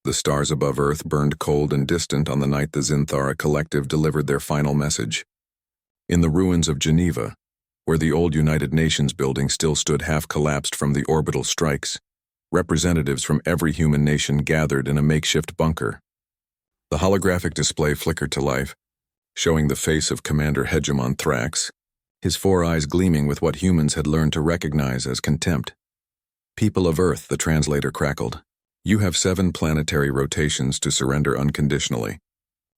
The stars above Earth burned cold and distant on the night the Zinthara Collective delivered their final message. In the ruins of Geneva, where the old United Nations building still stood half-collapsed from the orbital strikes, representatives from every human nation gathered in a makeshift bunker. The holographic display flickered to life, showing the face of Commander Hegemon Thrax, his 4 eyes gleaming with what humans had learned to recognize as contempt. "People of Earth," the translator crackled, "you have 7 planetary rotations to surrender unconditionally.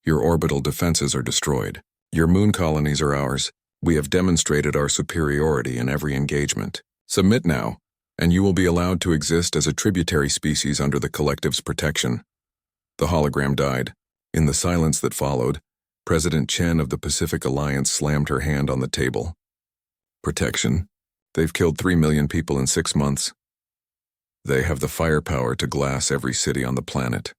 Your orbital defenses are destroyed. Your moon colonies are ours. We have demonstrated our superiority in every engagement. Submit now, and you will be allowed to exist as a tributary species under the Collective's protection." The hologram died. In the silence that followed, President Chen of the Pacific Alliance slammed her hand on the table. "Protection? They've killed 3 million people in 6 months. They have the firepower to glass every city on the planet."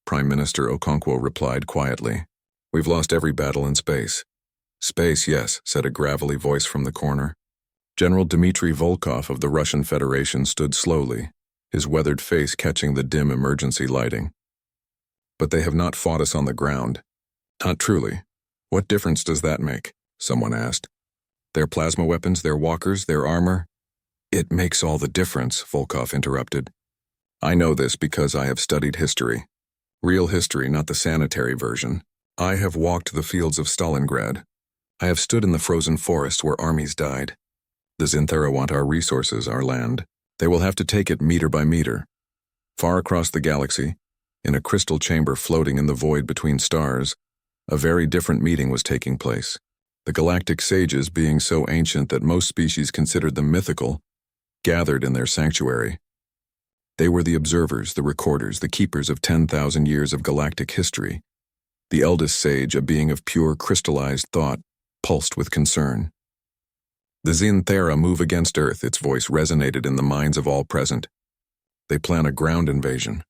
Prime Minister Okonkwo replied quietly. "We've lost every battle in space." "Space, yes," said a gravelly voice from the corner. General Dmitry Volkov of the Russian Federation stood slowly, his weathered face catching the dim emergency lighting. "But they have not fought us on the ground." "Not truly. What difference does that make?" someone asked. "Their plasma weapons, their walkers, their armor?" "It makes all the difference," Volkov interrupted. "I know this because I have studied history. Real history, not the sanitary version. I have walked the fields of Stalingrad. I have stood in the frozen forests where armies died. The Zinthara want our resources, our land. They will have to take it meter by meter. Far across the galaxy, in a crystal chamber floating in the void between stars, a very different meeting was taking place. The galactic sages, being so ancient that most species considered them mythical, gathered in their sanctuary. They were the observers, the recorders, the keepers of 10,000 years of galactic history. The eldest sage, a being of pure crystallized thought, pulsed with concern. "The Zinthara move against Earth," its voice resonated in the minds of all present. "They plan a ground invasion."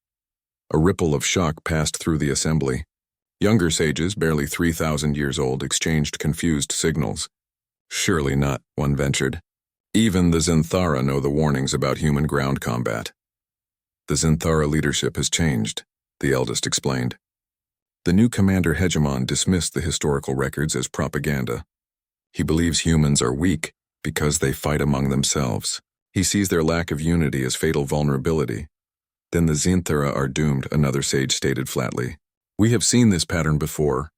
A ripple of shock passed through the assembly. Younger sages, barely 3,000 years old, exchanged confused signals. "Surely not," one ventured. "Even the Zinthara know the warnings about human ground combat." "The Zinthara leadership has changed," the eldest explained. The new Commander Hegemon dismissed the historical records as propaganda. He believes humans are weak because they fight among themselves. He sees their lack of unity as fatal vulnerability. "Then the Zinthara are doomed," another sage stated flatly. "We have seen this pattern before.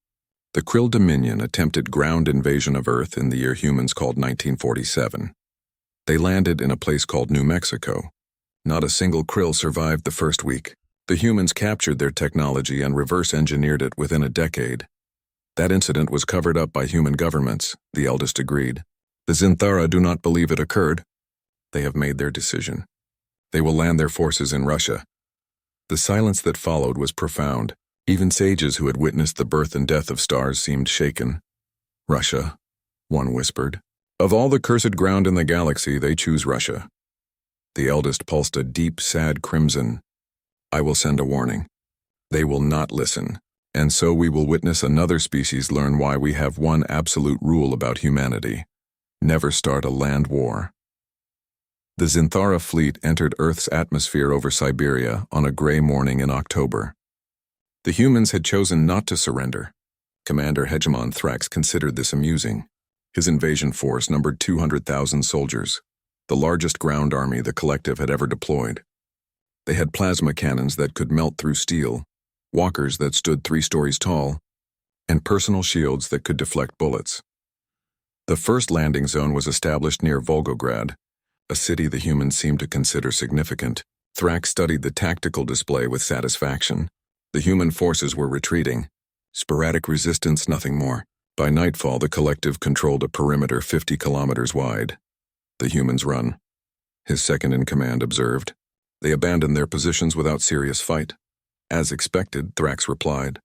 The Krill Dominion attempted ground invasion of Earth in the year humans called 1947. They landed in a place called New Mexico. Not a single Krill survived the first week. The humans captured their technology and reverse-engineered it within a decade. That incident was covered up by human governments," the eldest agreed. "The Zinthara do not believe it occurred. They have made their decision. They will land their forces in Russia." The silence that followed was profound. Even sages who had witnessed the birth and death of stars seemed shaken. "Russia," one whispered. "Of all the cursed ground in the galaxy, they choose Russia." The eldest pulsed a deep, sad crimson. "I will send a warning. They will not listen, and so we will witness another species learn why we have one absolute rule about humanity: never start a land war." The Zinthara fleet entered Earth's atmosphere over Siberia on a gray morning in October. The humans had chosen not to surrender. Commander Hegemon Thrax considered this amusing. His invasion force numbered 200,000 soldiers, the largest ground army the Collective had ever deployed. They had plasma cannons that could melt through steel, walkers that stood 3 stories tall, and personal shields that could deflect bullets. The first landing zone was established near Volgograd, a city the humans seemed to consider significant. Thrax studied the tactical display with satisfaction. The human forces were retreating. Sporadic resistance, nothing more. By nightfall, the Collective controlled a perimeter 50 kilometers wide. "The humans run," his second-in-command observed. "They abandoned their positions without serious fight." "As expected," Thrax replied.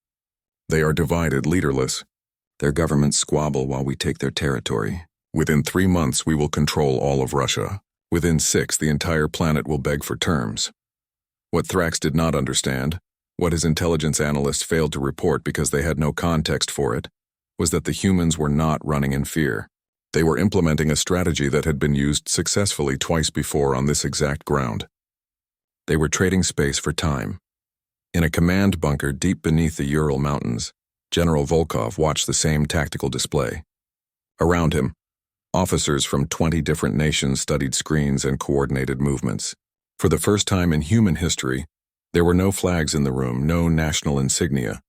"They are divided, leaderless. Their governments squabble while we take their territory. Within 3 months, we will control all of Russia. Within 6, the entire planet will beg for terms." What Thrax did not understand, what his intelligence analysts failed to report because they had no context for it, was that the humans were not running in fear. They were implementing a strategy that had been used successfully twice before on this exact ground. They were trading space for time. In a command bunker deep beneath the Ural Mountains, General Volkov watched the same tactical display. Around him, officers from 20 different nations studied screens and coordinated movements. For the first time in human history, there were no flags in the room, no national insignia.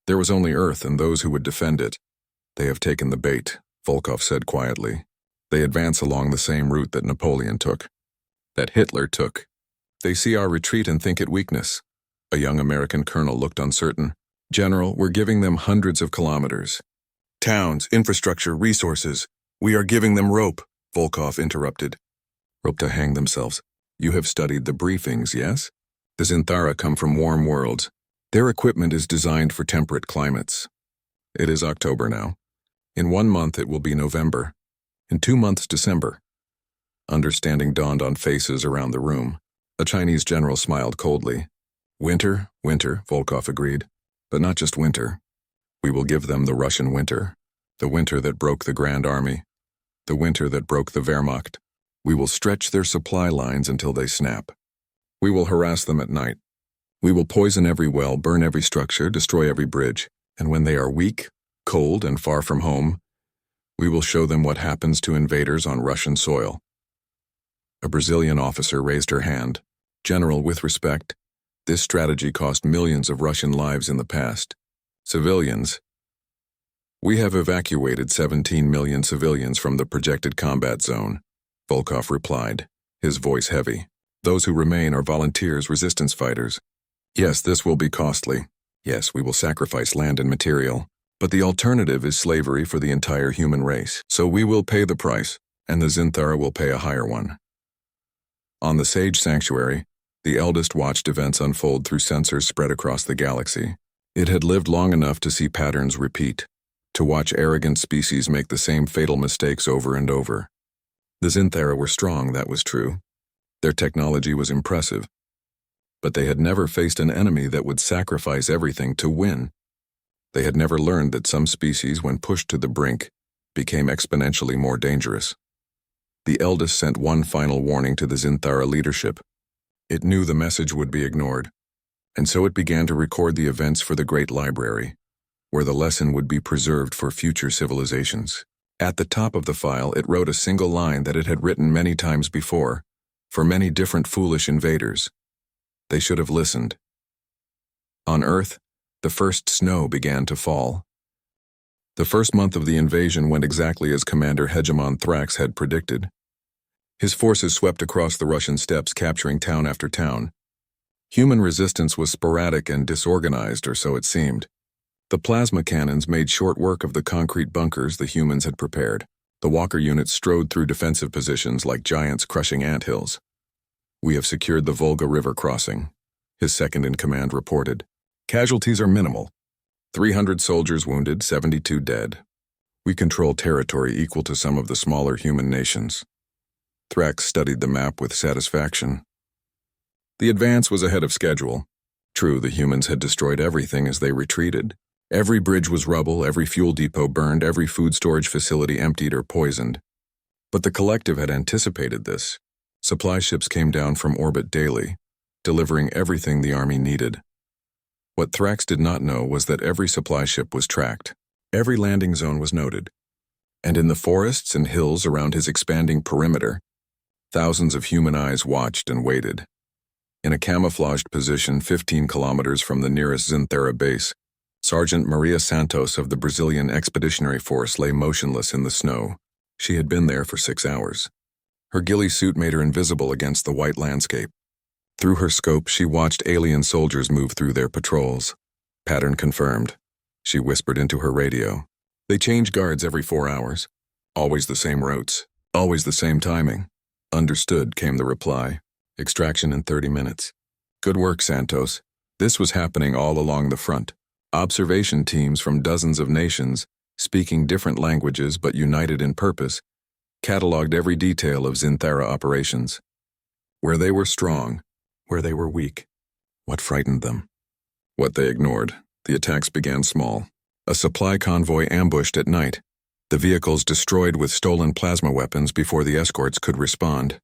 There was only Earth and those who would defend it. They have taken the bait, Volkov said quietly. They advance along the same route that Napoleon took, that Hitler took. They see our retreat and think it weakness. A young American colonel looked uncertain. General, we're giving them hundreds of kilometers. Towns, infrastructure, resources. We are giving them rope, Volkov interrupted. Rope to hang themselves. You have studied the briefings, yes? The Zinthara come from warm worlds. Their equipment is designed for temperate climates. It is October now. In 1 month it will be November. In 2 months, December. Understanding dawned on faces around the room. A Chinese general smiled coldly. Winter, Volkov agreed. But not just winter. We will give them the Russian winter. The winter that broke the Grand Army. The winter that broke the Wehrmacht. We will stretch their supply lines until they snap. We will harass them at night. We will poison every well, burn every structure, destroy every bridge. And when they are weak, cold, and far from home, we will show them what happens to invaders on Russian soil. A Brazilian officer raised her hand. General, with respect, this strategy cost millions of Russian lives in the past. Civilians. We have evacuated 17 million civilians from the projected combat zone, Volkov replied, his voice heavy. Those who remain are volunteers, resistance fighters. Yes, this will be costly. Yes, we will sacrifice land and material. But the alternative is slavery for the entire human race. So we will pay the price, and the Zinthara will pay a higher one. On the Sage Sanctuary, the eldest watched events unfold through sensors spread across the galaxy. It had lived long enough to see patterns repeat, to watch arrogant species make the same fatal mistakes over and over. The Zinthara were strong, that was true. Their technology was impressive. But they had never faced an enemy that would sacrifice everything to win. They had never learned that some species, when pushed to the brink, became exponentially more dangerous. The eldest sent one final warning to the Zinthara leadership. It knew the message would be ignored, and so it began to record the events for the Great Library, where the lesson would be preserved for future civilizations. At the top of the file, it wrote a single line that it had written many times before, for many different foolish invaders. They should have listened. On Earth, the first snow began to fall. The first month of the invasion went exactly as Commander Hegemon Thrax had predicted. His forces swept across the Russian steppes, capturing town after town. Human resistance was sporadic and disorganized, or so it seemed. The plasma cannons made short work of the concrete bunkers the humans had prepared. The Walker units strode through defensive positions like giants crushing anthills. We have secured the Volga River crossing, his second-in-command reported. Casualties are minimal. 300 soldiers wounded, 72 dead. We control territory equal to some of the smaller human nations. Thrax studied the map with satisfaction. The advance was ahead of schedule. True, the humans had destroyed everything as they retreated. Every bridge was rubble, every fuel depot burned, every food storage facility emptied or poisoned. But the collective had anticipated this. Supply ships came down from orbit daily, delivering everything the army needed. What Thrax did not know was that every supply ship was tracked. Every landing zone was noted. And in the forests and hills around his expanding perimeter, thousands of human eyes watched and waited. In a camouflaged position 15 kilometers from the nearest Zinthara base, Sergeant Maria Santos of the Brazilian Expeditionary Force lay motionless in the snow. She had been there for 6 hours. Her ghillie suit made her invisible against the white landscape. Through her scope, she watched alien soldiers move through their patrols. Pattern confirmed. She whispered into her radio. They change guards every 4 hours. Always the same routes. Always the same timing. Understood, came the reply. Extraction in 30 minutes. Good work, Santos. This was happening all along the front. Observation teams from dozens of nations, speaking different languages but united in purpose, cataloged every detail of Zinthara operations. Where they were strong, where they were weak, what frightened them, what they ignored. The attacks began small. A supply convoy ambushed at night, the vehicles destroyed with stolen plasma weapons before the escorts could respond.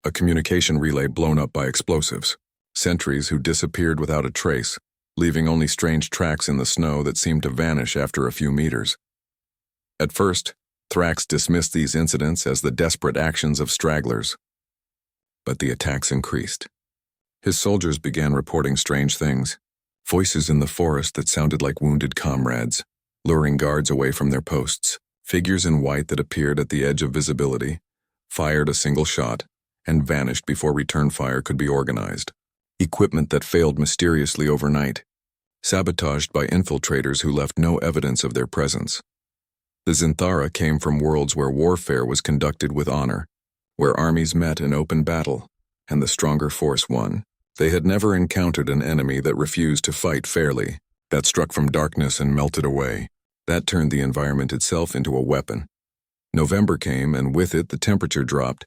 A communication relay blown up by explosives. Sentries who disappeared without a trace, leaving only strange tracks in the snow that seemed to vanish after a few meters. At first, Thrax dismissed these incidents as the desperate actions of stragglers. But the attacks increased. His soldiers began reporting strange things, voices in the forest that sounded like wounded comrades, luring guards away from their posts, figures in white that appeared at the edge of visibility, fired a single shot, and vanished before return fire could be organized. Equipment that failed mysteriously overnight, sabotaged by infiltrators who left no evidence of their presence. The Zinthara came from worlds where warfare was conducted with honor, where armies met in open battle, and the stronger force won. They had never encountered an enemy that refused to fight fairly, that struck from darkness and melted away. That turned the environment itself into a weapon. November came, and with it the temperature dropped.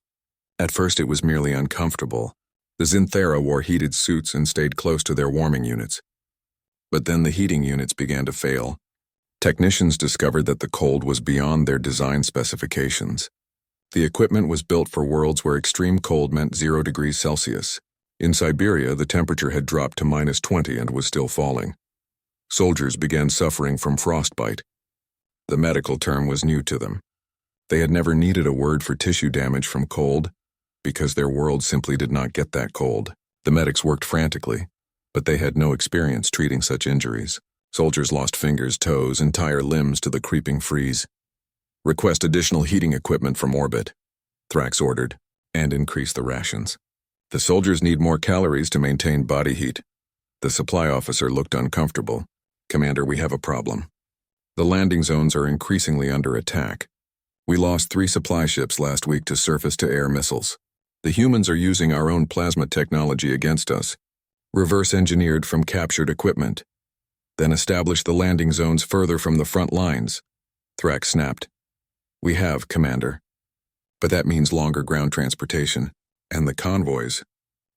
At first it was merely uncomfortable. The Zinthara wore heated suits and stayed close to their warming units. But then the heating units began to fail. Technicians discovered that the cold was beyond their design specifications. The equipment was built for worlds where extreme cold meant 0 degrees Celsius. In Siberia, the temperature had dropped to -20 and was still falling. Soldiers began suffering from frostbite. The medical term was new to them. They had never needed a word for tissue damage from cold, because their world simply did not get that cold. The medics worked frantically, but they had no experience treating such injuries. Soldiers lost fingers, toes, entire limbs to the creeping freeze. Request additional heating equipment from orbit, Thrax ordered, and increase the rations. The soldiers need more calories to maintain body heat. The supply officer looked uncomfortable. Commander, we have a problem. The landing zones are increasingly under attack. We lost 3 supply ships last week to surface-to-air missiles. The humans are using our own plasma technology against us, reverse-engineered from captured equipment. Then establish the landing zones further from the front lines, Thrax snapped. We have, Commander. But that means longer ground transportation. And the convoys.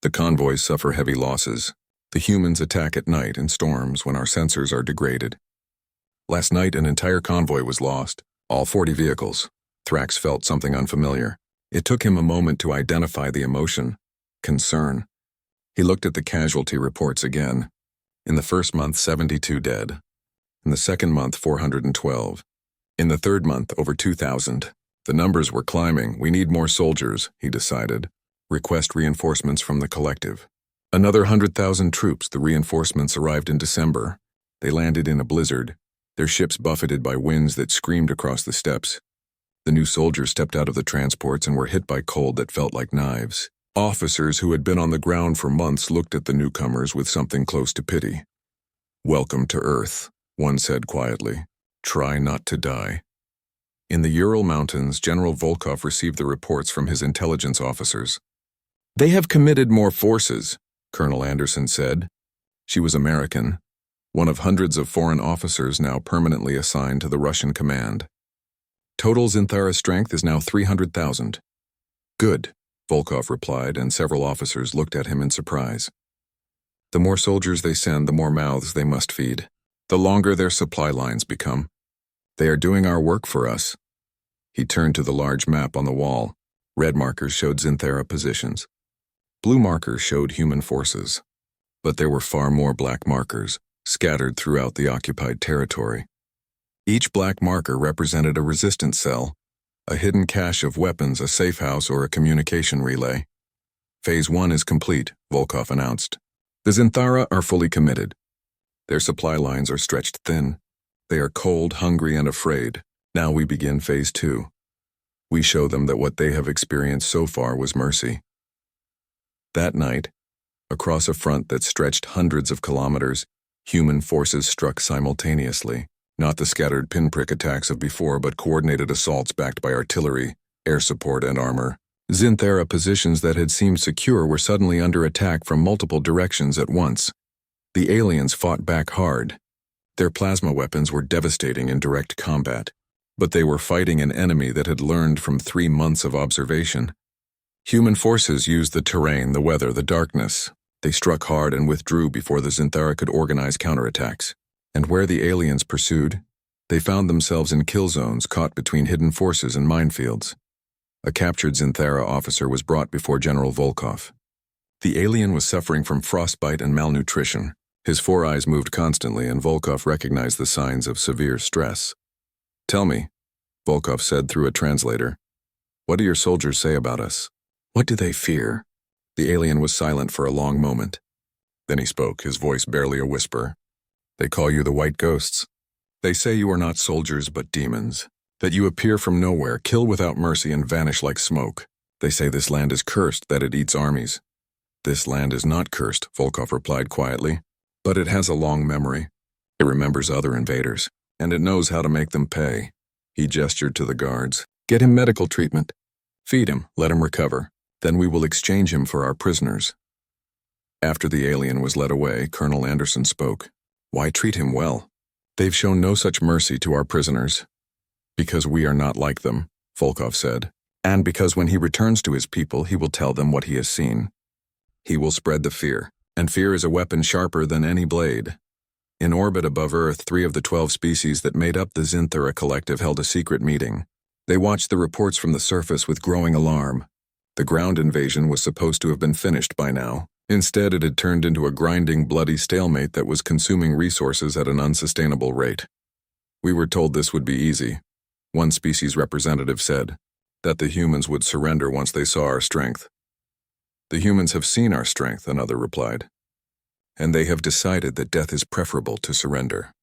The convoys suffer heavy losses. The humans attack at night in storms when our sensors are degraded. Last night, an entire convoy was lost. All 40 vehicles. Thrax felt something unfamiliar. It took him a moment to identify the emotion. Concern. He looked at the casualty reports again. In the first month, 72 dead. In the second month, 412. In the third month, over 2,000. The numbers were climbing. We need more soldiers, he decided. Request reinforcements from the collective. Another 100,000 troops. The reinforcements arrived in December. They landed in a blizzard, their ships buffeted by winds that screamed across the steppes. The new soldiers stepped out of the transports and were hit by cold that felt like knives. Officers who had been on the ground for months looked at the newcomers with something close to pity. Welcome to Earth, one said quietly. Try not to die. In the Ural Mountains, General Volkov received the reports from his intelligence officers. They have committed more forces, Colonel Anderson said. She was American, one of hundreds of foreign officers now permanently assigned to the Russian command. Total Zinthara strength is now 300,000. Good, Volkov replied, and several officers looked at him in surprise. The more soldiers they send, the more mouths they must feed. The longer their supply lines become. They are doing our work for us. He turned to the large map on the wall. Red markers showed Zinthara positions. Blue markers showed human forces. But there were far more black markers, scattered throughout the occupied territory. Each black marker represented a resistance cell, a hidden cache of weapons, a safe house, or a communication relay. Phase 1 is complete, Volkov announced. The Zinthara are fully committed. Their supply lines are stretched thin. They are cold, hungry, and afraid. Now we begin Phase 2. We show them that what they have experienced so far was mercy. That night, across a front that stretched hundreds of kilometers, human forces struck simultaneously. Not the scattered pinprick attacks of before, but coordinated assaults backed by artillery, air support, and armor. Zinthara positions that had seemed secure were suddenly under attack from multiple directions at once. The aliens fought back hard. Their plasma weapons were devastating in direct combat, but they were fighting an enemy that had learned from 3 months of observation. Human forces used the terrain, the weather, the darkness. They struck hard and withdrew before the Zinthara could organize counterattacks. And where the aliens pursued, they found themselves in kill zones caught between hidden forces and minefields. A captured Zinthara officer was brought before General Volkov. The alien was suffering from frostbite and malnutrition. His 4 eyes moved constantly, and Volkov recognized the signs of severe stress. "Tell me," Volkov said through a translator, "what do your soldiers say about us? What do they fear?" The alien was silent for a long moment. Then he spoke, his voice barely a whisper. "They call you the White Ghosts. They say you are not soldiers but demons, that you appear from nowhere, kill without mercy, and vanish like smoke. They say this land is cursed, that it eats armies." "This land is not cursed," Volkov replied quietly, "but it has a long memory. It remembers other invaders, and it knows how to make them pay." He gestured to the guards. "Get him medical treatment. Feed him, let him recover. Then we will exchange him for our prisoners." After the alien was led away, Colonel Anderson spoke. "Why treat him well? They've shown no such mercy to our prisoners." "Because we are not like them," Volkov said. "And because when he returns to his people, he will tell them what he has seen. He will spread the fear, and fear is a weapon sharper than any blade." In orbit above Earth, 3 of the 12 species that made up the Zinthara collective held a secret meeting. They watched the reports from the surface with growing alarm. The ground invasion was supposed to have been finished by now. Instead, it had turned into a grinding, bloody stalemate that was consuming resources at an unsustainable rate. "We were told this would be easy," one species representative said, "that the humans would surrender once they saw our strength." "The humans have seen our strength," another replied, "and they have decided that death is preferable to surrender.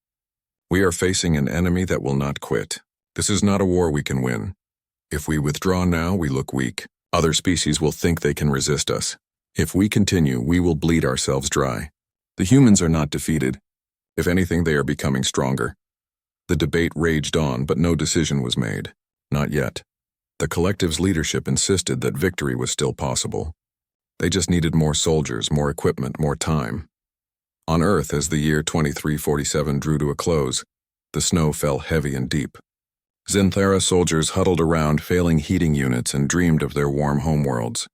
We are facing an enemy that will not quit. This is not a war we can win. If we withdraw now, we look weak. Other species will think they can resist us. If we continue, we will bleed ourselves dry. The humans are not defeated. If anything, they are becoming stronger." The debate raged on, but no decision was made. Not yet. The collective's leadership insisted that victory was still possible. They just needed more soldiers, more equipment, more time. On Earth, as the year 2347 drew to a close, the snow fell heavy and deep. Zinthara soldiers huddled around failing heating units and dreamed of their warm homeworlds.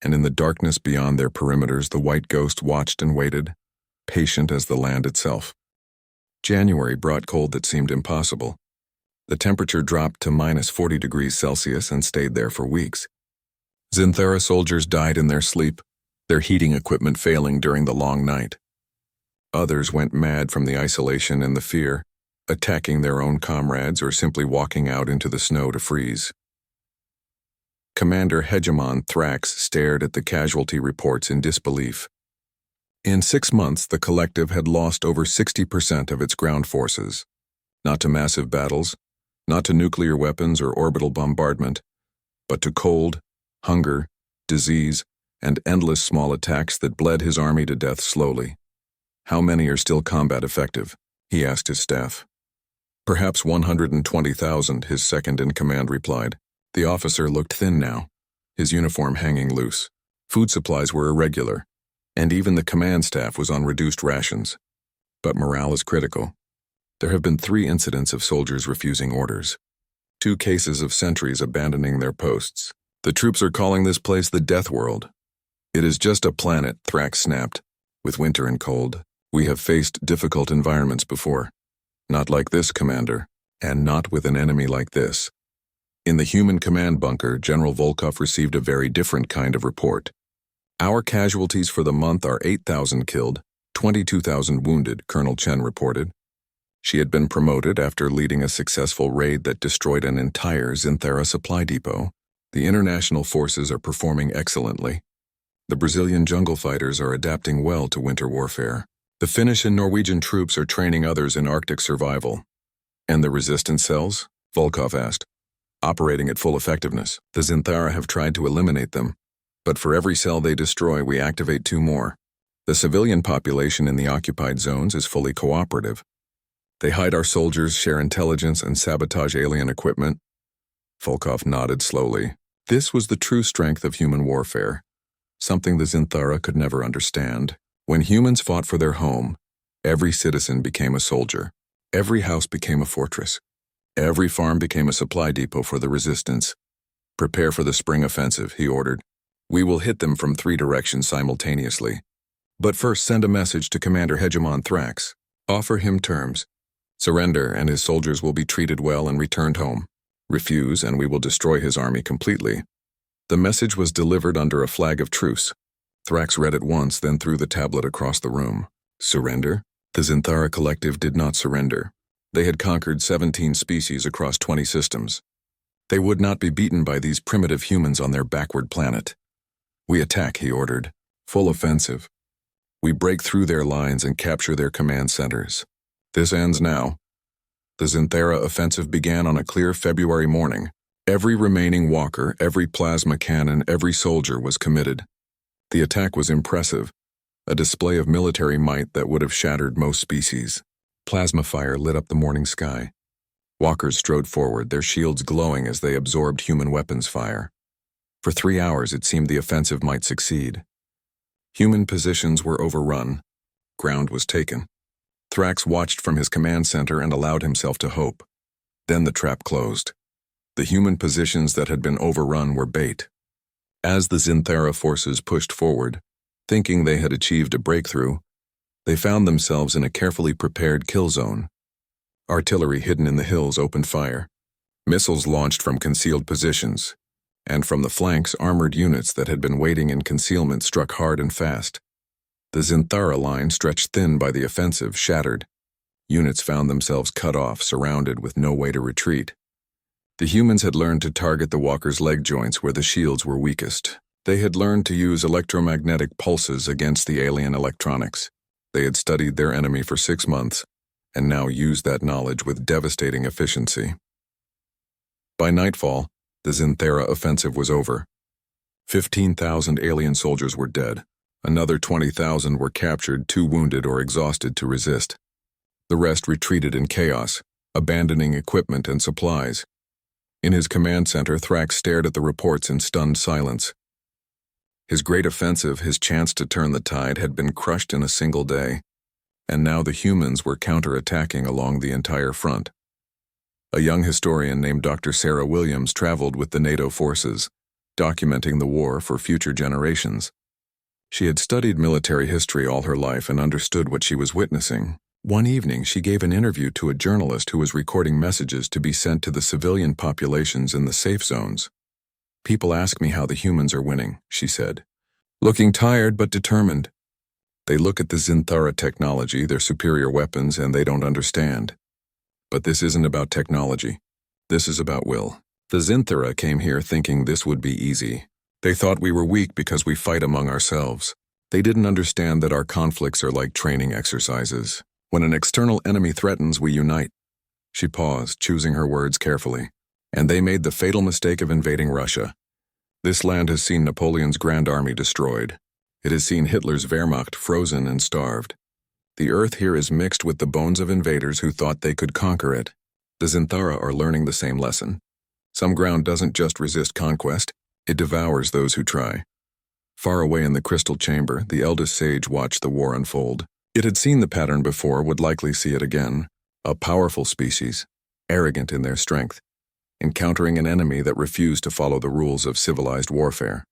And in the darkness beyond their perimeters, the White Ghost watched and waited, patient as the land itself. January brought cold that seemed impossible. The temperature dropped to -40 degrees Celsius and stayed there for weeks. Zinthara soldiers died in their sleep, their heating equipment failing during the long night. Others went mad from the isolation and the fear, attacking their own comrades or simply walking out into the snow to freeze. Commander Hegemon Thrax stared at the casualty reports in disbelief. In 6 months, the collective had lost over 60% of its ground forces. Not to massive battles, not to nuclear weapons or orbital bombardment, but to cold, hunger, disease, and endless small attacks that bled his army to death slowly. "How many are still combat effective?" he asked his staff. "Perhaps 120,000, his second-in-command replied. The officer looked thin now, his uniform hanging loose. Food supplies were irregular, and even the command staff was on reduced rations. But morale is critical. There have been 3 incidents of soldiers refusing orders. 2 cases of sentries abandoning their posts. The troops are calling this place the Death World. It is just a planet," Thrax snapped. "With winter and cold, we have faced difficult environments before. Not like this, Commander, and not with an enemy like this." In the human command bunker, General Volkov received a very different kind of report. "Our casualties for the month are 8,000 killed, 22,000 wounded," Colonel Chen reported. She had been promoted after leading a successful raid that destroyed an entire Zinthara supply depot. "The international forces are performing excellently. The Brazilian jungle fighters are adapting well to winter warfare. The Finnish and Norwegian troops are training others in Arctic survival." "And the resistance cells?" Volkov asked. "Operating at full effectiveness. The Zinthara have tried to eliminate them, but for every cell they destroy, we activate 2 more. The civilian population in the occupied zones is fully cooperative. They hide our soldiers, share intelligence, and sabotage alien equipment." Volkov nodded slowly. This was the true strength of human warfare, something the Zinthara could never understand. When humans fought for their home, every citizen became a soldier. Every house became a fortress. Every farm became a supply depot for the resistance. "Prepare for the spring offensive," he ordered. "We will hit them from 3 directions simultaneously. But first send a message to Commander Hegemon Thrax. Offer him terms. Surrender and his soldiers will be treated well and returned home. Refuse and we will destroy his army completely." The message was delivered under a flag of truce. Thrax read it once, then threw the tablet across the room. Surrender? The Zinthara Collective did not surrender. They had conquered 17 species across 20 systems. They would not be beaten by these primitive humans on their backward planet. We attack, he ordered. Full offensive. We break through their lines and capture their command centers. This ends now. The Zinthara offensive began on a clear February morning. Every remaining walker, every plasma cannon, every soldier was committed. The attack was impressive, a display of military might that would have shattered most species. Plasma fire lit up the morning sky. Walkers strode forward, their shields glowing as they absorbed human weapons fire. For 3 hours it seemed the offensive might succeed. Human positions were overrun. Ground was taken. Thrax watched from his command center and allowed himself to hope. Then the trap closed. The human positions that had been overrun were bait. As the Zinthara forces pushed forward, thinking they had achieved a breakthrough, they found themselves in a carefully prepared kill zone. Artillery hidden in the hills opened fire. Missiles launched from concealed positions, and from the flanks armored units that had been waiting in concealment struck hard and fast. The Zinthara line, stretched thin by the offensive, shattered. Units found themselves cut off, surrounded with no way to retreat. The humans had learned to target the walkers' leg joints where the shields were weakest. They had learned to use electromagnetic pulses against the alien electronics. They had studied their enemy for 6 months, and now used that knowledge with devastating efficiency. By nightfall, the Zinthara offensive was over. 15,000 alien soldiers were dead. Another 20,000 were captured, too wounded or exhausted to resist. The rest retreated in chaos, abandoning equipment and supplies. In his command center, Thrax stared at the reports in stunned silence. His great offensive, his chance to turn the tide, had been crushed in a single day, and now the humans were counterattacking along the entire front. A young historian named Dr. Sarah Williams traveled with the NATO forces, documenting the war for future generations. She had studied military history all her life and understood what she was witnessing. One evening, she gave an interview to a journalist who was recording messages to be sent to the civilian populations in the safe zones. "People ask me how the humans are winning," she said. "Looking tired but determined. They look at the Zinthara technology, their superior weapons, and they don't understand. But this isn't about technology. This is about will. The Zinthara came here thinking this would be easy. They thought we were weak because we fight among ourselves. They didn't understand that our conflicts are like training exercises. When an external enemy threatens, we unite." She paused, choosing her words carefully. "And they made the fatal mistake of invading Russia. This land has seen Napoleon's Grand Army destroyed. It has seen Hitler's Wehrmacht frozen and starved. The earth here is mixed with the bones of invaders who thought they could conquer it. The Zinthara are learning the same lesson. Some ground doesn't just resist conquest, it devours those who try." Far away in the crystal chamber, the eldest sage watched the war unfold. It had seen the pattern before, would likely see it again. A powerful species, arrogant in their strength, encountering an enemy that refused to follow the rules of civilized warfare.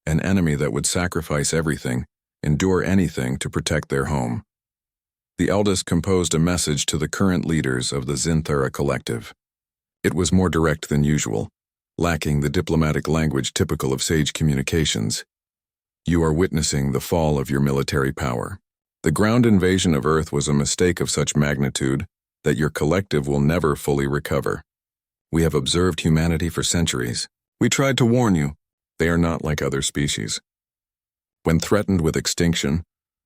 An enemy that would sacrifice everything, endure anything to protect their home. The eldest composed a message to the current leaders of the Zinthara Collective. It was more direct than usual, lacking the diplomatic language typical of sage communications. "You are witnessing the fall of your military power. The ground invasion of Earth was a mistake of such magnitude that your collective will never fully recover. We have observed humanity for centuries. We tried to warn you. They are not like other species. When threatened with extinction,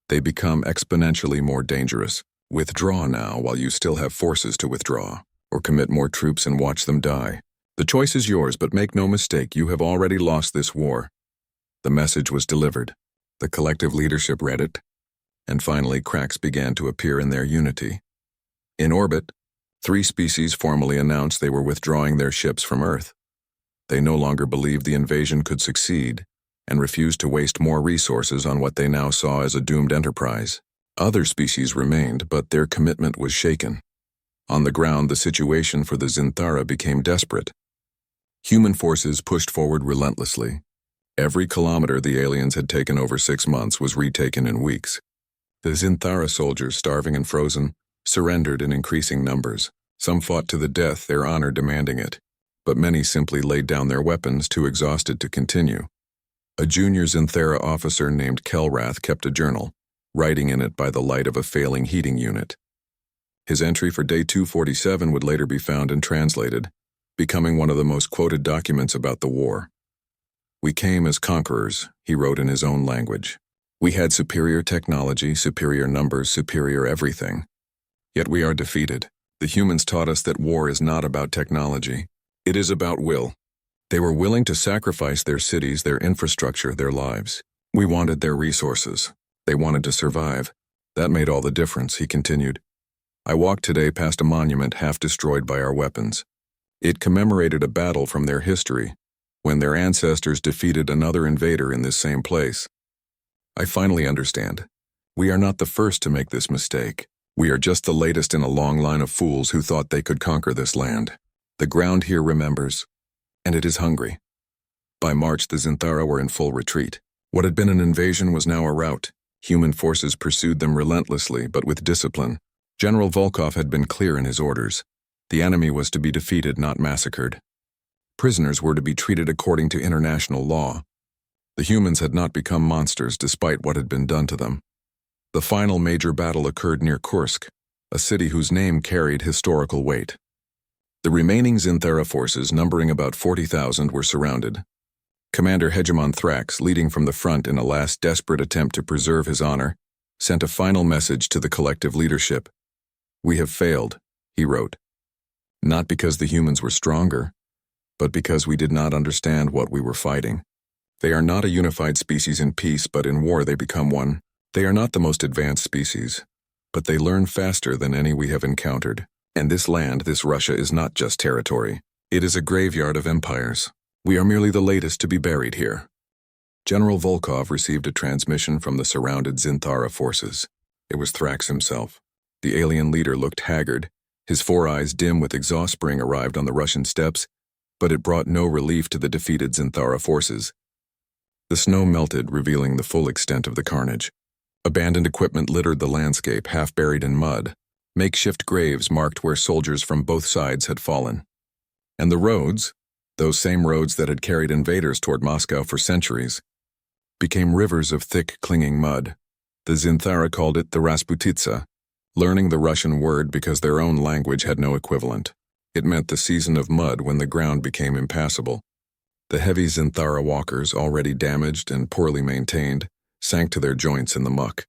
they become exponentially more dangerous. Withdraw now while you still have forces to withdraw, or commit more troops and watch them die. The choice is yours, but make no mistake, you have already lost this war." The message was delivered. The collective leadership read it, and finally cracks began to appear in their unity. In orbit, 3 species formally announced they were withdrawing their ships from Earth. They no longer believed the invasion could succeed, and refused to waste more resources on what they now saw as a doomed enterprise. Other species remained, but their commitment was shaken. On the ground, the situation for the Zinthara became desperate. Human forces pushed forward relentlessly. Every kilometer the aliens had taken over 6 months was retaken in weeks. The Zinthara soldiers, starving and frozen, surrendered in increasing numbers. Some fought to the death, their honor demanding it, but many simply laid down their weapons, too exhausted to continue. A junior Zinthera officer named Kelrath kept a journal, writing in it by the light of a failing heating unit. His entry for Day 247 would later be found and translated, becoming one of the most quoted documents about the war. "We came as conquerors," he wrote in his own language. "We had superior technology, superior numbers, superior everything. Yet we are defeated. The humans taught us that war is not about technology. It is about will. They were willing to sacrifice their cities, their infrastructure, their lives. We wanted their resources. They wanted to survive. That made all the difference," he continued. "I walked today past a monument half destroyed by our weapons. It commemorated a battle from their history, when their ancestors defeated another invader in this same place. I finally understand. We are not the first to make this mistake. We are just the latest in a long line of fools who thought they could conquer this land. The ground here remembers, and it is hungry." By March, the Zinthara were in full retreat. What had been an invasion was now a rout. Human forces pursued them relentlessly, but with discipline. General Volkov had been clear in his orders. The enemy was to be defeated, not massacred. Prisoners were to be treated according to international law. The humans had not become monsters despite what had been done to them. The final major battle occurred near Kursk, a city whose name carried historical weight. The remaining Zinthara forces, numbering about 40,000, were surrounded. Commander Hegemon Thrax, leading from the front in a last desperate attempt to preserve his honor, sent a final message to the collective leadership. "We have failed," he wrote. "Not because the humans were stronger, but because we did not understand what we were fighting. They are not a unified species in peace, but in war they become one. They are not the most advanced species, but they learn faster than any we have encountered. And this land, this Russia, is not just territory. It is a graveyard of empires. We are merely the latest to be buried here." General Volkov received a transmission from the surrounded Zinthara forces. It was Thrax himself. The alien leader looked haggard. His 4 eyes dim with exhaust spring arrived on the Russian steppes, but it brought no relief to the defeated Zinthara forces. The snow melted, revealing the full extent of the carnage. Abandoned equipment littered the landscape, half buried in mud. Makeshift graves marked where soldiers from both sides had fallen. And the roads, those same roads that had carried invaders toward Moscow for centuries, became rivers of thick, clinging mud. The Zinthara called it the Rasputitsa, learning the Russian word because their own language had no equivalent. It meant the season of mud when the ground became impassable. The heavy Zinthara walkers, already damaged and poorly maintained, sank to their joints in the muck.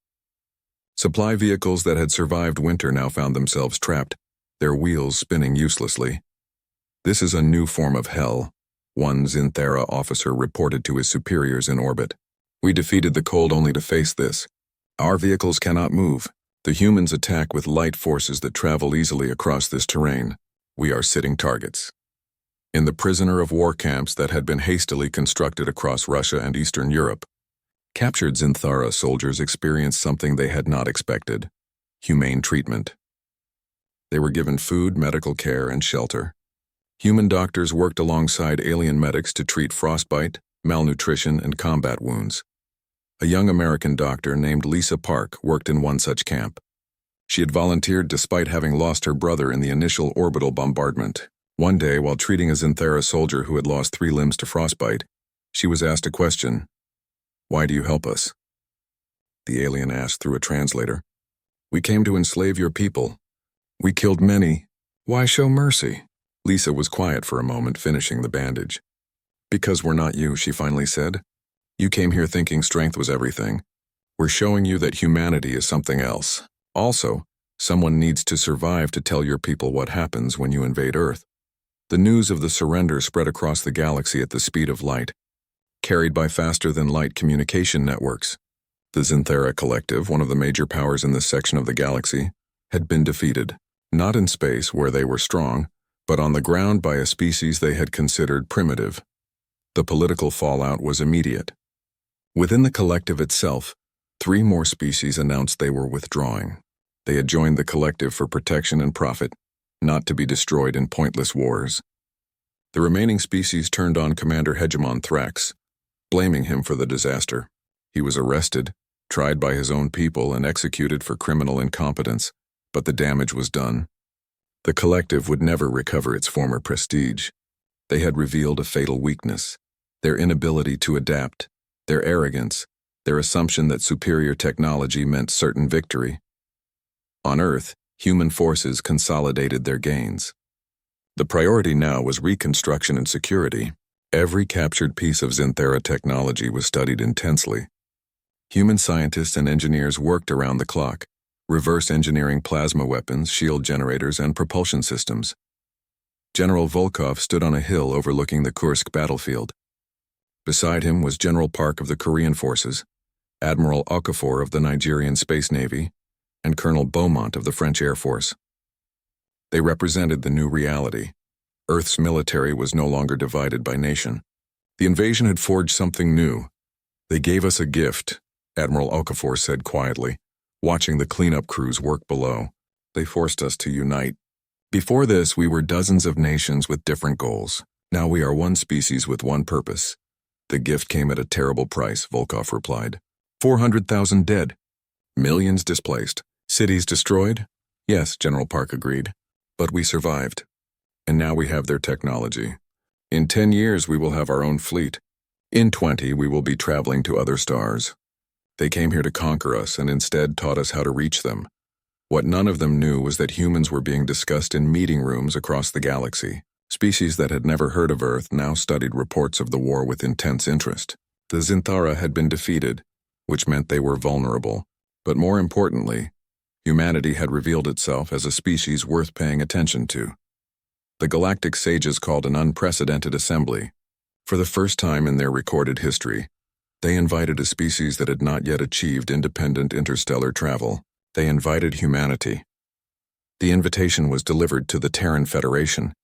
Supply vehicles that had survived winter now found themselves trapped, their wheels spinning uselessly. "This is a new form of hell," one Zinthara officer reported to his superiors in orbit. "We defeated the cold only to face this. Our vehicles cannot move. The humans attack with light forces that travel easily across this terrain. We are sitting targets." In the prisoner of war camps that had been hastily constructed across Russia and Eastern Europe, captured Zinthara soldiers experienced something they had not expected: humane treatment. They were given food, medical care, and shelter. Human doctors worked alongside alien medics to treat frostbite, malnutrition, and combat wounds. A young American doctor named Lisa Park worked in one such camp. She had volunteered despite having lost her brother in the initial orbital bombardment. One day, while treating a Zinthara soldier who had lost 3 limbs to frostbite, she was asked a question. "Why do you help us?" The alien asked through a translator. "We came to enslave your people. We killed many. Why show mercy?" Lisa was quiet for a moment, finishing the bandage. "Because we're not you," she finally said. "You came here thinking strength was everything. We're showing you that humanity is something else. Also, someone needs to survive to tell your people what happens when you invade Earth." The news of the surrender spread across the galaxy at the speed of light, carried by faster-than-light communication networks. The Zinthara Collective, one of the major powers in this section of the galaxy, had been defeated, not in space where they were strong, but on the ground by a species they had considered primitive. The political fallout was immediate. Within the collective itself, 3 more species announced they were withdrawing. They had joined the collective for protection and profit, not to be destroyed in pointless wars. The remaining species turned on Commander Hegemon Thrax, blaming him for the disaster. He was arrested, tried by his own people, and executed for criminal incompetence, but the damage was done. The collective would never recover its former prestige. They had revealed a fatal weakness: their inability to adapt, their arrogance, their assumption that superior technology meant certain victory. On Earth, human forces consolidated their gains. The priority now was reconstruction and security. Every captured piece of Zinthera technology was studied intensely. Human scientists and engineers worked around the clock, reverse engineering plasma weapons, shield generators, and propulsion systems. General Volkov stood on a hill overlooking the Kursk battlefield. Beside him was General Park of the Korean forces, Admiral Okafor of the Nigerian Space Navy, and Colonel Beaumont of the French Air Force. They represented the new reality. Earth's military was no longer divided by nation. The invasion had forged something new. They gave us a gift, Admiral Okafor said quietly, watching the cleanup crews work below. They forced us to unite. Before this, we were dozens of nations with different goals. Now we are one species with one purpose. The gift came at a terrible price, Volkov replied. 400,000 dead. Millions displaced. Cities destroyed? Yes, General Park agreed. But we survived. And now we have their technology. In 10 years, we will have our own fleet. In 20, we will be traveling to other stars. They came here to conquer us and instead taught us how to reach them. What none of them knew was that humans were being discussed in meeting rooms across the galaxy. Species that had never heard of Earth now studied reports of the war with intense interest. The Zinthara had been defeated, which meant they were vulnerable. But more importantly, humanity had revealed itself as a species worth paying attention to. The Galactic Sages called an unprecedented assembly. For the first time in their recorded history, they invited a species that had not yet achieved independent interstellar travel. They invited humanity. The invitation was delivered to the Terran Federation,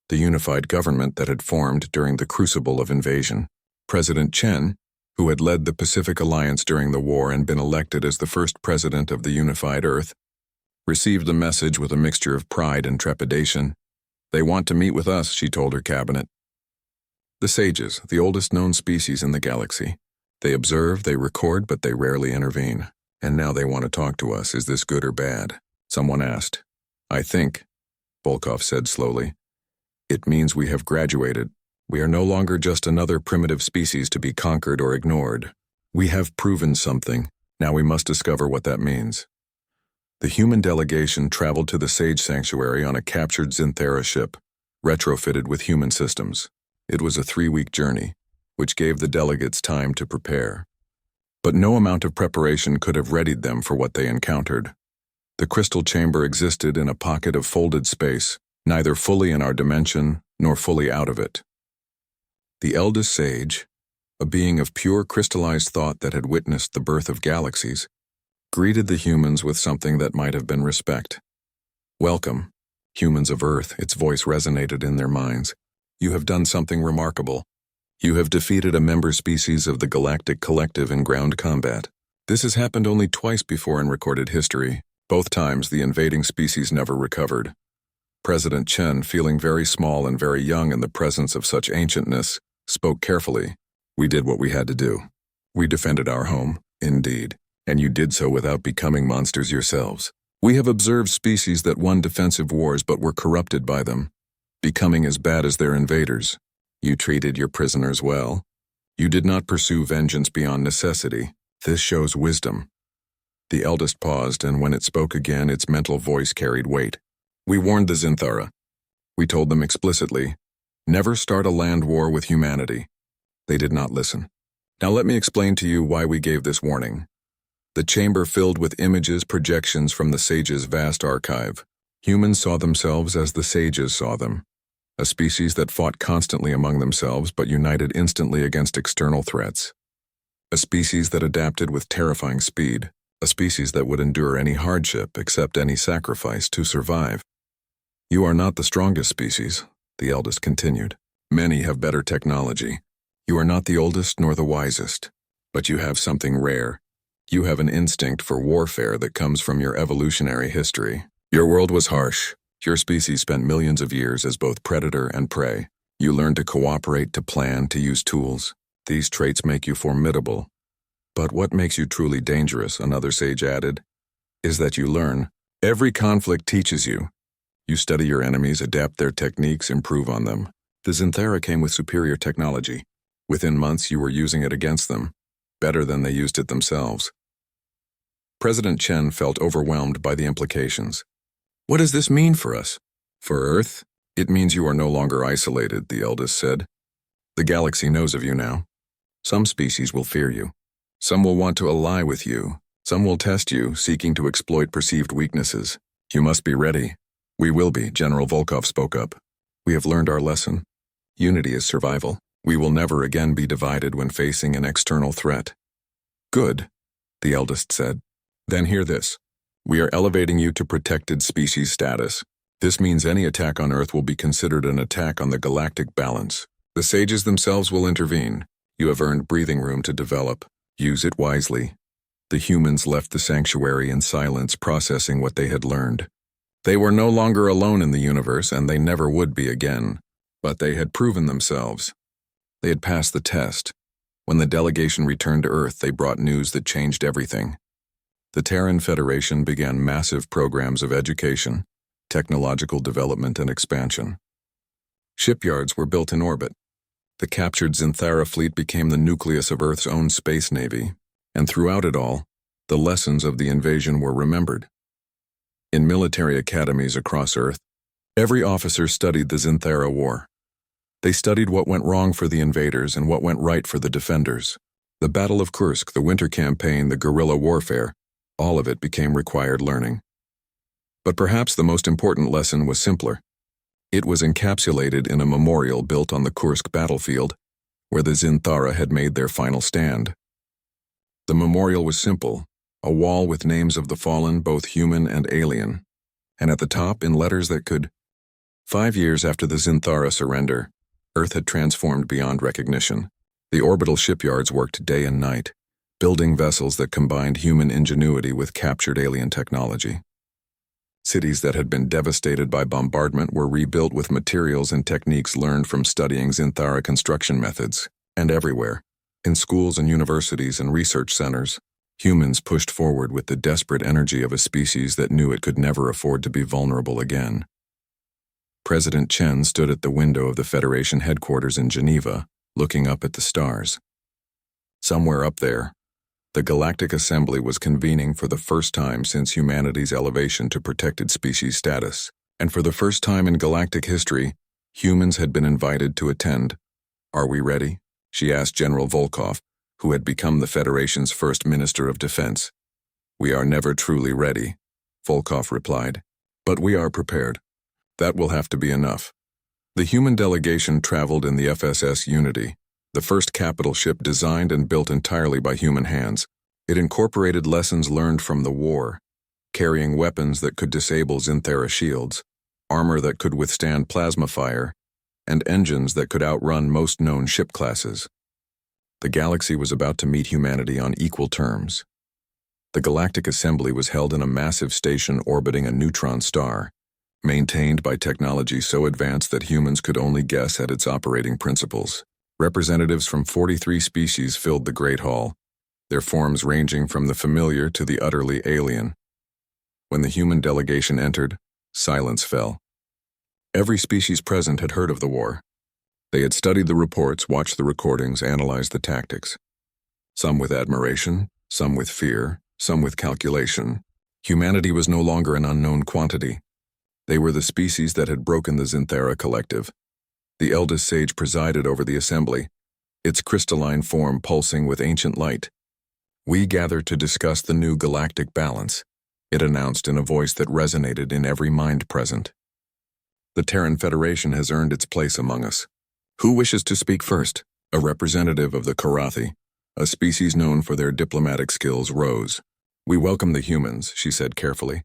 the unified government that had formed during the crucible of invasion. President Chen, who had led the Pacific Alliance during the war and been elected as the first president of the unified Earth, received the message with a mixture of pride and trepidation. They want to meet with us, she told her cabinet. The sages, the oldest known species in the galaxy. They observe, they record, but they rarely intervene. And now they want to talk to us. Is this good or bad? Someone asked. I think, Volkov said slowly, it means we have graduated. We are no longer just another primitive species to be conquered or ignored. We have proven something. Now we must discover what that means. The human delegation traveled to the Sage Sanctuary on a captured Zinthera ship, retrofitted with human systems. It was a 3-week journey, which gave the delegates time to prepare. But no amount of preparation could have readied them for what they encountered. The crystal chamber existed in a pocket of folded space, neither fully in our dimension nor fully out of it. The eldest sage, a being of pure crystallized thought that had witnessed the birth of galaxies, greeted the humans with something that might have been respect. Welcome, humans of Earth, its voice resonated in their minds. You have done something remarkable. You have defeated a member species of the Galactic Collective in ground combat. This has happened only twice before in recorded history. Both times the invading species never recovered. President Chen, feeling very small and very young in the presence of such ancientness, spoke carefully. We did what we had to do. We defended our home, indeed, and you did so without becoming monsters yourselves. We have observed species that won defensive wars but were corrupted by them, becoming as bad as their invaders. You treated your prisoners well. You did not pursue vengeance beyond necessity. This shows wisdom. The eldest paused, and when it spoke again, its mental voice carried weight. We warned the Zinthara. We told them explicitly, never start a land war with humanity. They did not listen. Now let me explain to you why we gave this warning. The chamber filled with images, projections from the sages' vast archive. Humans saw themselves as the sages saw them. A species that fought constantly among themselves but united instantly against external threats. A species that adapted with terrifying speed. A species that would endure any hardship, accept any sacrifice to survive. You are not the strongest species, the eldest continued. Many have better technology. You are not the oldest nor the wisest, but you have something rare. You have an instinct for warfare that comes from your evolutionary history. Your world was harsh. Your species spent millions of years as both predator and prey. You learned to cooperate, to plan, to use tools. These traits make you formidable. But what makes you truly dangerous, another sage added, is that you learn. Every conflict teaches you. You study your enemies, adapt their techniques, improve on them. The Zinthera came with superior technology. Within months, you were using it against them. better than they used it themselves. President Chen felt overwhelmed by the implications. What does this mean for us? For Earth, it means you are no longer isolated, the eldest said. The galaxy knows of you now. Some species will fear you. Some will want to ally with you. Some will test you, seeking to exploit perceived weaknesses. You must be ready. We will be, General Volkov spoke up. We have learned our lesson. Unity is survival. We will never again be divided when facing an external threat. Good, the eldest said. Then hear this. We are elevating you to protected species status. This means any attack on Earth will be considered an attack on the galactic balance. The sages themselves will intervene. You have earned breathing room to develop. Use it wisely. The humans left the sanctuary in silence, processing what they had learned. They were no longer alone in the universe, and they never would be again. But they had proven themselves. They had passed the test. When the delegation returned to Earth, they brought news that changed everything. The Terran Federation began massive programs of education, technological development, and expansion. Shipyards were built in orbit. The captured Zinthara fleet became the nucleus of Earth's own space navy, and throughout it all, the lessons of the invasion were remembered. In military academies across Earth, every officer studied the Zinthara War. They studied what went wrong for the invaders and what went right for the defenders. The Battle of Kursk, the Winter Campaign, the guerrilla warfare, all of it became required learning. But perhaps the most important lesson was simpler. It was encapsulated in a memorial built on the Kursk battlefield, where the Zinthara had made their final stand. The memorial was simple, a wall with names of the fallen, both human and alien, and at the top, in letters that could, 5 years after the Zinthara surrender, Earth had transformed beyond recognition. The orbital shipyards worked day and night, building vessels that combined human ingenuity with captured alien technology. Cities that had been devastated by bombardment were rebuilt with materials and techniques learned from studying Zinthara construction methods, and everywhere, in schools and universities and research centers, humans pushed forward with the desperate energy of a species that knew it could never afford to be vulnerable again. President Chen stood at the window of the Federation headquarters in Geneva, looking up at the stars. Somewhere up there, the Galactic Assembly was convening for the first time since humanity's elevation to protected species status, and for the first time in galactic history, humans had been invited to attend. Are we ready? She asked General Volkov, who had become the Federation's first Minister of Defense. We are never truly ready, Volkov replied, but we are prepared. That will have to be enough. The human delegation traveled in the FSS Unity, the first capital ship designed and built entirely by human hands. It incorporated lessons learned from the war, carrying weapons that could disable Zinthara shields, armor that could withstand plasma fire, and engines that could outrun most known ship classes. The galaxy was about to meet humanity on equal terms. The Galactic Assembly was held in a massive station orbiting a neutron star, maintained by technology so advanced that humans could only guess at its operating principles. Representatives from 43 species filled the Great Hall, their forms ranging from the familiar to the utterly alien. When the human delegation entered, silence fell. Every species present had heard of the war. They had studied the reports, watched the recordings, analyzed the tactics. Some with admiration, some with fear, some with calculation. Humanity was no longer an unknown quantity. They were the species that had broken the Zinthara collective. The eldest sage presided over the assembly, its crystalline form pulsing with ancient light. We gather to discuss the new galactic balance, it announced in a voice that resonated in every mind present. The Terran Federation has earned its place among us. Who wishes to speak first? A representative of the Karathi, a species known for their diplomatic skills, rose. We welcome the humans, she said carefully.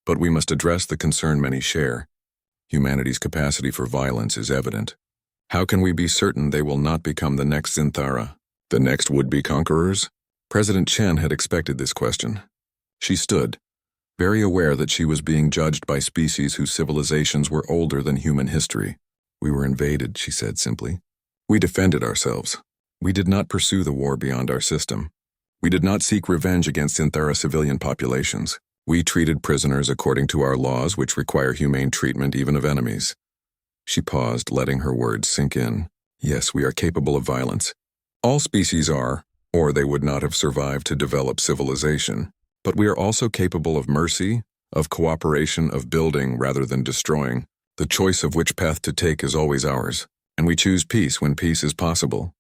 But we must address the concern many share. Humanity's capacity for violence is evident. How can we be certain they will not become the next Zinthara, the next would-be conquerors? President Chen had expected this question. She stood, very aware that she was being judged by species whose civilizations were older than human history. We were invaded, she said simply. We defended ourselves. We did not pursue the war beyond our system. We did not seek revenge against Zinthara civilian populations. We treated prisoners according to our laws, which require humane treatment even of enemies. She paused, letting her words sink in. Yes, we are capable of violence. All species are, or they would not have survived to develop civilization. But we are also capable of mercy, of cooperation, of building rather than destroying. The choice of which path to take is always ours, and we choose peace when peace is possible.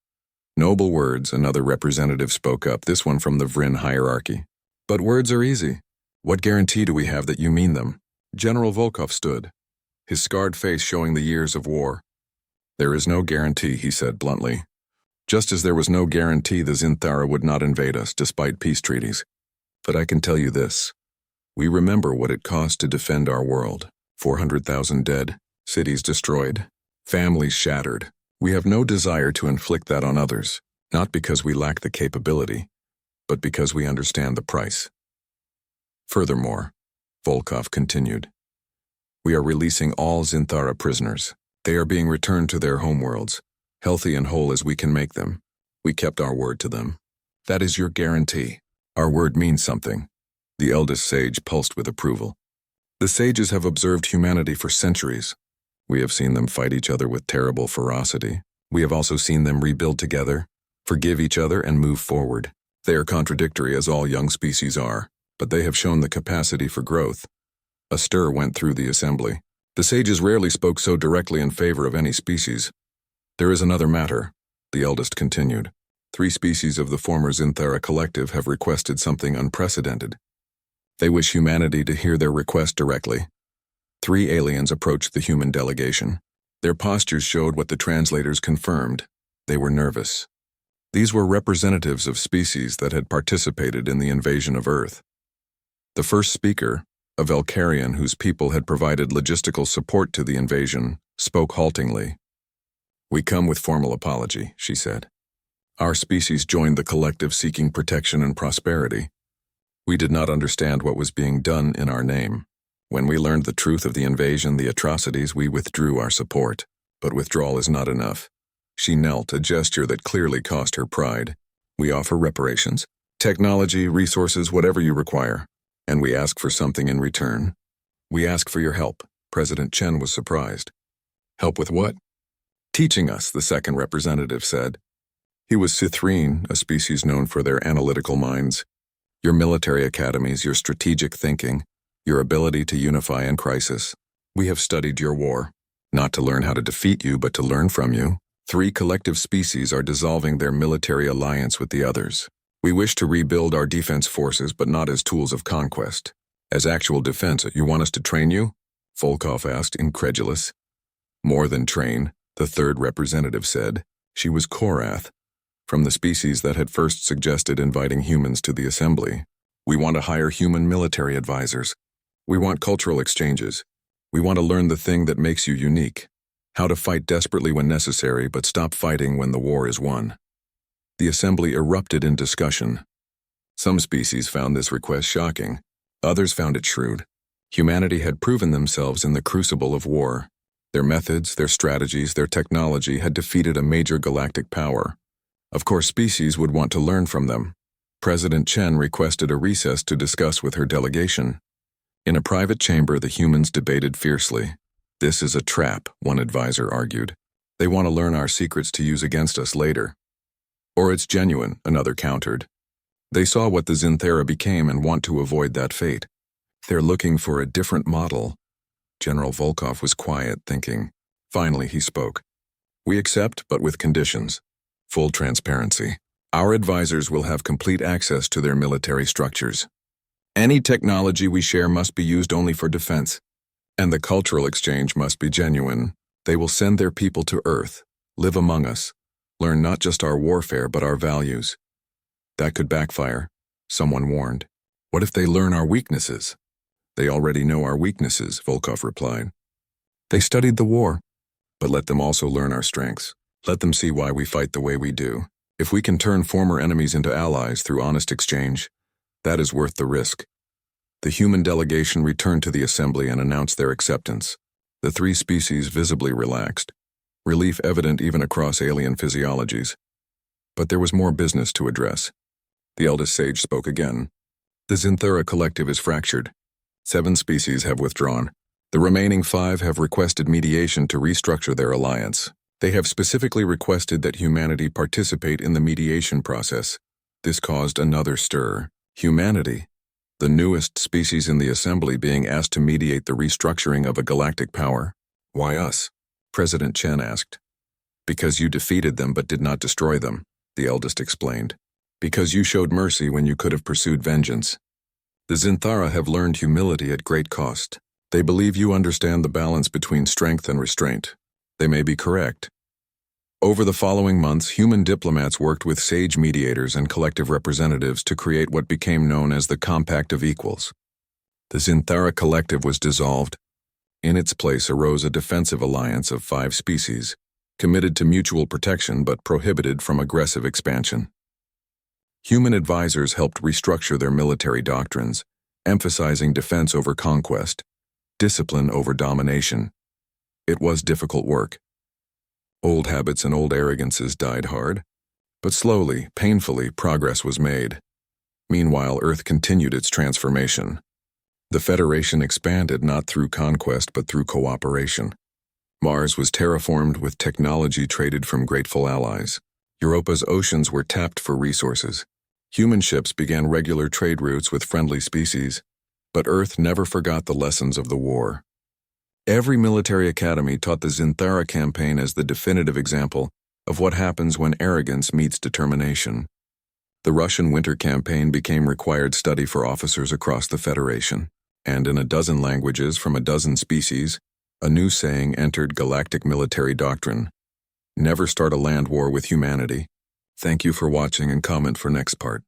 Noble words, another representative spoke up, this one from the Vryn hierarchy. But words are easy. What guarantee do we have that you mean them? General Volkov stood, his scarred face showing the years of war. There is no guarantee, he said bluntly. Just as there was no guarantee the Zinthara would not invade us despite peace treaties. But I can tell you this. We remember what it cost to defend our world. 400,000 dead, cities destroyed, families shattered. We have no desire to inflict that on others, not because we lack the capability, but because we understand the price. Furthermore, Volkov continued, we are releasing all Zinthara prisoners. They are being returned to their homeworlds, healthy and whole as we can make them. We kept our word to them. That is your guarantee. Our word means something. The eldest sage pulsed with approval. The sages have observed humanity for centuries. We have seen them fight each other with terrible ferocity. We have also seen them rebuild together, forgive each other, and move forward. They are contradictory as all young species are, but they have shown the capacity for growth. A stir went through the assembly. The sages rarely spoke so directly in favor of any species. There is another matter, the eldest continued. 3 species of the former Zinthara collective have requested something unprecedented. They wish humanity to hear their request directly. 3 aliens approached the human delegation. Their postures showed what the translators confirmed. They were nervous. These were representatives of species that had participated in the invasion of Earth. The first speaker, a Valkyrian whose people had provided logistical support to the invasion, spoke haltingly. We come with formal apology, she said. Our species joined the collective seeking protection and prosperity. We did not understand what was being done in our name. When we learned the truth of the invasion, the atrocities, we withdrew our support. But withdrawal is not enough. She knelt, a gesture that clearly cost her pride. We offer reparations, technology, resources, whatever you require. And we ask for something in return. We ask for your help. President Chen was surprised. Help with what? Teaching us, the second representative said. He was Sithrine, a species known for their analytical minds. Your military academies, your strategic thinking, your ability to unify in crisis. We have studied your war, not to learn how to defeat you, but to learn from you. 3 collective species are dissolving their military alliance with the others. We wish to rebuild our defense forces, but not as tools of conquest. As actual defense, you want us to train you? Volkov asked, incredulous. More than train, the third representative said. She was Korath, from the species that had first suggested inviting humans to the assembly. We want to hire human military advisors. We want cultural exchanges. We want to learn the thing that makes you unique. How to fight desperately when necessary, but stop fighting when the war is won. The assembly erupted in discussion. Some species found this request shocking. Others found it shrewd. Humanity had proven themselves in the crucible of war. Their methods, their strategies, their technology had defeated a major galactic power. Of course, species would want to learn from them. President Chen requested a recess to discuss with her delegation. In a private chamber, the humans debated fiercely. This is a trap, one advisor argued. They want to learn our secrets to use against us later. Or it's genuine, another countered. They saw what the Zinthara became and want to avoid that fate. They're looking for a different model. General Volkov was quiet, thinking. Finally, he spoke. We accept, but with conditions. Full transparency. Our advisors will have complete access to their military structures. Any technology we share must be used only for defense. And the cultural exchange must be genuine. They will send their people to Earth, live among us, learn not just our warfare but our values. That could backfire, someone warned. What if they learn our weaknesses? They already know our weaknesses, Volkov replied. They studied the war, but let them also learn our strengths. Let them see why we fight the way we do. If we can turn former enemies into allies through honest exchange, that is worth the risk. The human delegation returned to the assembly and announced their acceptance. The 3 species visibly relaxed, relief evident even across alien physiologies. But there was more business to address. The eldest sage spoke again. The Zinthara collective is fractured. 7 species have withdrawn. The remaining 5 have requested mediation to restructure their alliance. They have specifically requested that humanity participate in the mediation process. This caused another stir. Humanity, the newest species in the assembly, being asked to mediate the restructuring of a galactic power. Why us? President Chen asked. Because you defeated them but did not destroy them, the eldest explained. Because you showed mercy when you could have pursued vengeance. The Zinthara have learned humility at great cost. They believe you understand the balance between strength and restraint. They may be correct. Over the following months, human diplomats worked with sage mediators and collective representatives to create what became known as the Compact of Equals. The Zinthara Collective was dissolved. In its place arose a defensive alliance of 5 species, committed to mutual protection but prohibited from aggressive expansion. Human advisors helped restructure their military doctrines, emphasizing defense over conquest, discipline over domination. It was difficult work. Old habits and old arrogances died hard, but slowly, painfully, progress was made. Meanwhile, Earth continued its transformation. The Federation expanded not through conquest but through cooperation. Mars was terraformed with technology traded from grateful allies. Europa's oceans were tapped for resources. Human ships began regular trade routes with friendly species, but Earth never forgot the lessons of the war. Every military academy taught the Zinthara campaign as the definitive example of what happens when arrogance meets determination. The Russian winter campaign became required study for officers across the Federation, and in a dozen languages from a dozen species, a new saying entered galactic military doctrine: never start a land war with humanity. Thank you for watching and comment for next part.